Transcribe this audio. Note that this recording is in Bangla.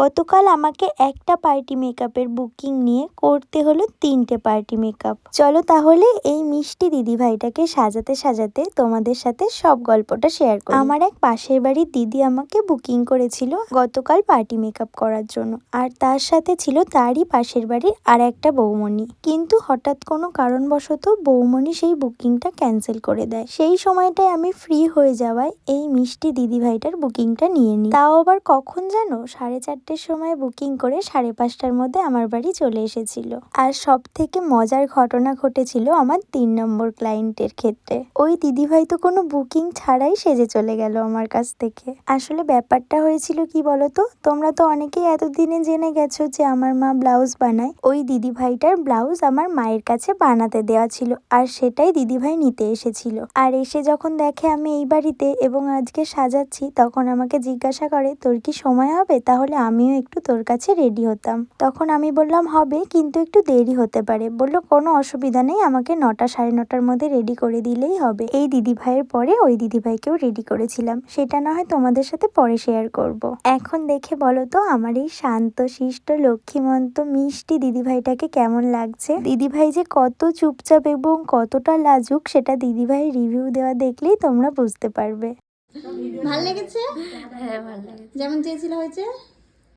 গতকাল আমাকে একটা পার্টি মেকআপের বুকিং নিয়ে করতে হলো 3টে পার্টি মেকআপ। চলো তাহলে এই মিষ্টি দিদিভাইটাকে সাজাতে সাজাতে তোমাদের সাথে সব গল্পটা শেয়ার করি। আমার এক পাশের বাড়ির দিদি আমাকে বুকিং করেছিল গতকাল পার্টি মেকআপ করার জন্য, আর তার সাথে ছিল তারই পাশের বাড়ির আর একটা বৌমণি। কিন্তু হঠাৎ কোনো কারণবশত বৌমণি সেই বুকিংটা ক্যান্সেল করে দেয়। সেই সময়টায় আমি ফ্রি হয়ে যাওয়ায় এই মিষ্টি দিদিভাইটার বুকিংটা নিয়ে নিই। তাও আবার কখন জানো, 4:30টার সময় বুকিং করে 5:30টার মধ্যে আমার বাড়ি চলে এসেছিল। আর সব থেকে মজার ঘটনা ঘটেছিল আমার 3 নম্বর ক্লায়েন্টের ক্ষেত্রে। ওই দিদিভাই তো কোনো বুকিং ছাড়াই সেজে চলে গেল আমার কাছ থেকে। আসলে ব্যাপারটা হয়েছিল কি বলতো, তোমরা তো অনেকেই এতদিনে জেনে গেছো যে আমার মা ব্লাউজ বানায়। ওই দিদিভাইটার ব্লাউজ আমার মায়ের কাছে বানাতে দেওয়া ছিল, আর সেটাই দিদিভাই নিতে এসেছিল। আর এসে যখন দেখে আমি এই বাড়িতে এবং আজকে সাজাচ্ছি, তখন আমাকে জিজ্ঞাসা করে তোর কি সময় হবে, তাহলে আমিও একটু তোর কাছে রেডি হতাম। তখন আমি বললাম হবে, কিন্তু একটু দেরি হতে পারে। বললো কোনো অসুবিধা নেই, আমাকে 9টা 9:30টার মধ্যে রেডি করে দিলেই হবে। এই দিদিভাইয়ের পরে ওই দিদিভাইকেও রেডি করেছিলাম, সেটা না হয় তোমাদের সাথে পরে শেয়ার করব। এখন দেখে বলো তো আমার এই শান্ত শিষ্ট লক্ষ্মীমন্ত মিষ্টি দিদিভাইটাকে কেমন লাগছে। দিদিভাই যে কত চুপচাপ এবং কতটা লাজুক সেটা দিদিভাই রিভিউ দেওয়া দেখলেই তোমরা বুঝতে পারবে। ভাল লেগেছে? হ্যাঁ, ভালো লেগেছে। যেমন চেয়েছিল হয়েছে?